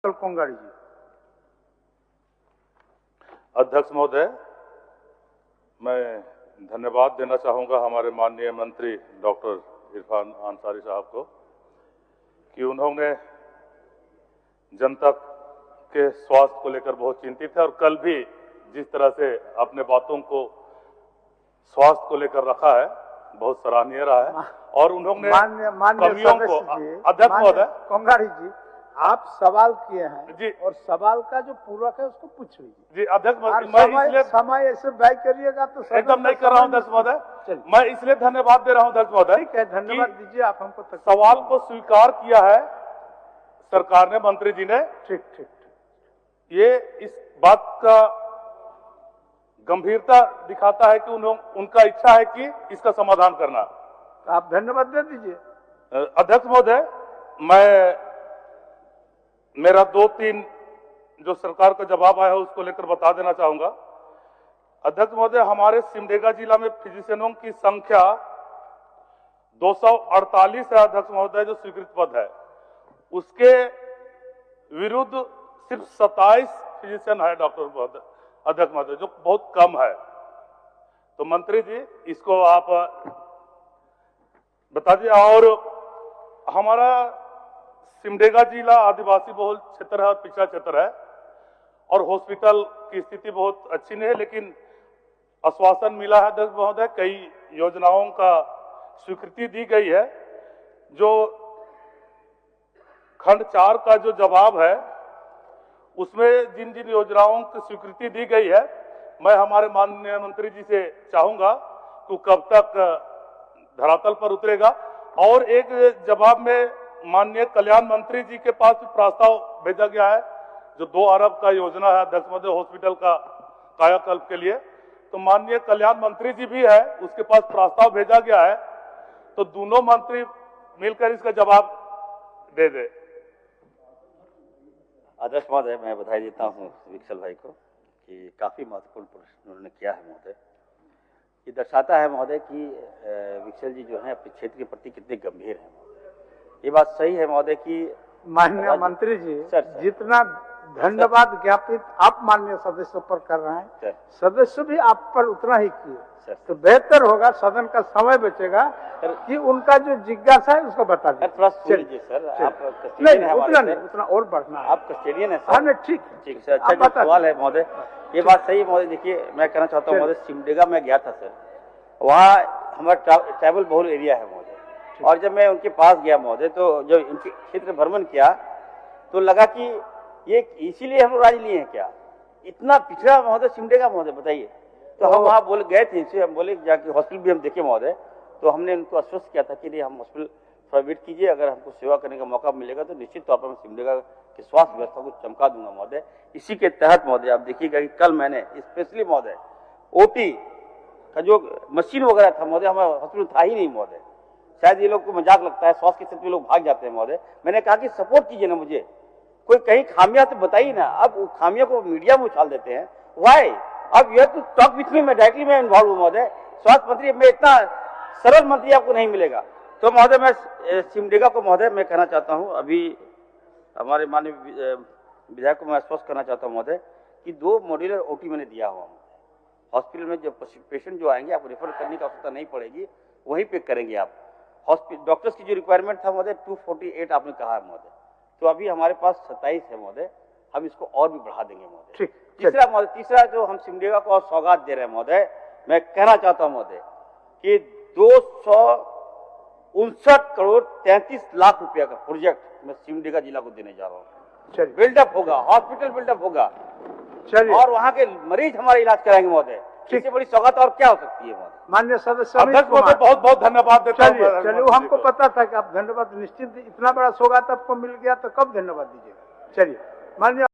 कोंगाड़ी जी। अध्यक्ष महोदय, मैं धन्यवाद देना चाहूँगा हमारे माननीय मंत्री डॉक्टर इरफान अंसारी साहब को कि उन्होंने जनता के स्वास्थ्य को लेकर बहुत चिंतित है और कल भी जिस तरह से अपने बातों को स्वास्थ्य को लेकर रखा है बहुत सराहनीय रहा है और उन्होंने कमियों को अध्यक्ष महोदय कोंगाड़ी जी, आप सवाल किए हैं जी और सवाल का जो पूरक है उसको पूछ लीजिए जी। अध्यक्ष मैं इसलिए समय ऐसे व्यय करिएगा तो एकदम नहीं कर रहा हूँ अध्यक्ष महोदय, मैं इसलिए धन्यवाद दे रहा हूँ अध्यक्ष महोदय। ठीक है, धन्यवाद दीजिए आप हमको। सवाल को स्वीकार किया है सरकार ने, मंत्री जी ने। ठीक ठीक, ये इस बात का गंभीरता दिखाता है कि उनका इच्छा है कि इसका समाधान करना। आप धन्यवाद दे दीजिए। अध्यक्ष महोदय, मेरा 2-3 जो सरकार का जवाब आया है उसको लेकर बता देना चाहूंगा। अध्यक्ष महोदय, हमारे सिमडेगा जिला में फिजिशियनों की संख्या 248 है अध्यक्ष महोदय, जो स्वीकृत पद है। उसके विरुद्ध सिर्फ 27 फिजिशियन है डॉक्टर महोदय, अध्यक्ष महोदय, जो बहुत कम है। तो मंत्री जी इसको आप बता दीजिए। और हमारा सिमडेगा जिला आदिवासी बहुल क्षेत्र है और पिछड़ा क्षेत्र है और हॉस्पिटल की स्थिति बहुत अच्छी नहीं है, लेकिन आश्वासन मिला है अध्यक्ष महोदय, कई योजनाओं का स्वीकृति दी गई है। जो खंड 4 का जो जवाब है उसमें जिन जिन योजनाओं की स्वीकृति दी गई है, मैं हमारे माननीय मंत्री जी से चाहूंगा कि कब तक धरातल पर उतरेगा। और एक जवाब में माननीय कल्याण मंत्री जी के पास भी प्रस्ताव भेजा गया है, जो 2 अरब का योजना है अध्यक्ष महोदय हॉस्पिटल का कायाकल्प के लिए। तो माननीय कल्याण मंत्री जी भी है, उसके पास प्रस्ताव भेजा गया है। तो दोनों मंत्री मिलकर इसका जवाब दे दे। अध्यक्ष महोदय, मैं बधाई देता हूं विक्सल भाई को कि काफी महत्वपूर्ण प्रश्न उन्होंने किया है महोदय। ये दर्शाता है महोदय कि विक्सल जी जो है अपने क्षेत्र के प्रति कितने गंभीर हैं। ये बात सही है महोदय कि माननीय मंत्री जी जितना धन्यवाद ज्ञापित आप माननीय सदस्यों पर कर रहे हैं, सदस्य भी आप पर उतना ही किए तो बेहतर होगा, सदन का समय बचेगा कि उनका जो जिज्ञासा है उसको बता दीजिए। थोड़ा सुन लीजिए सर, आप नहीं उतना नहीं, उतना और बढ़ना है। आप कस्टेडियन है सर। ठीक ठीक सर, अच्छा सवाल है महोदय। ये बात सही है महोदय। देखिए, मैं कहना चाहता हूँ महोदय, सिमडेगा में गया था सर, वहाँ हमारा ट्राइबल बहुल एरिया है महोदय, और जब मैं उनके पास गया महोदय तो जब उनके क्षेत्र भ्रमण किया तो लगा कि ये इसीलिए हम लोग राज लिए हैं क्या, इतना पिछड़ा महोदय सिमडेगा महोदय, बताइए। तो हम वहाँ बोल गए थे इनसे, हम बोले जाके हॉस्पिटल भी हम देखे महोदय। तो हमने उनको आश्वस्त किया था कि नहीं, हम हॉस्पिटल थोड़ा वेट कीजिए, अगर हमको सेवा करने का मौका मिलेगा तो निश्चित तौर पर मैं सिमडेगा की स्वास्थ्य व्यवस्था को चमका दूंगा महोदय। इसी के तहत महोदय आप देखिएगा कि कल मैंने स्पेशली महोदय ओटी का जो मशीन वगैरह था महोदय, हमारे हॉस्पिटल था ही नहीं महोदय। शायद ये लोग को मजाक लगता है, स्वास्थ्य के क्षेत्र में लोग भाग जाते हैं महोदय। मैंने कहा कि सपोर्ट कीजिए ना मुझे, कोई कहीं खामियां तो बताइए ना। अब खामियों को मीडिया में उछाल देते हैं, वाई? अब यह तो टॉक विथ मी, मैं डायरेक्टली मैं इन्वॉल्व हूँ महोदय। स्वास्थ्य मंत्री में इतना सरल मंत्री आपको नहीं मिलेगा। तो महोदय मैं सिमडेगा को महोदय मैं कहना चाहता हूँ, अभी हमारे माननीय विधायक को मैं आश्वस्त करना चाहता हूँ महोदय कि 2 मॉड्यूलर ओटी मैंने दिया हुआ हॉस्पिटल में। जो पेशेंट जो आएंगे, आप रेफर करने की आवश्यकता नहीं पड़ेगी, वहीं पे करेंगे आप। हॉस्पिटल डॉक्टर्स की जो रिक्वायरमेंट था महोदय 248 आपने कहा है महोदय, तो अभी हमारे पास 27 है महोदय, हम इसको और भी बढ़ा देंगे महोदय। तीसरा जो हम सिमडेगा को और सौगात दे रहे हैं महोदय, मैं कहना चाहता हूं महोदय कि 259 करोड़ 33 लाख रुपया का प्रोजेक्ट मैं सिमडेगा जिला को देने जा रहा हूँ। बिल्डअप होगा, हॉस्पिटल बिल्डअप होगा, और वहाँ के मरीज हमारा इलाज कराएंगे महोदय। इससे बड़ी सौगात और क्या हो सकती है महोदय? माननीय सदस्य बहुत बहुत धन्यवाद देता हूं। चलिए, वो हमको पता था कि आप धन्यवाद निश्चित, इतना बड़ा सौगात आपको मिल गया तो कब धन्यवाद दीजिएगा। चलिए माननीय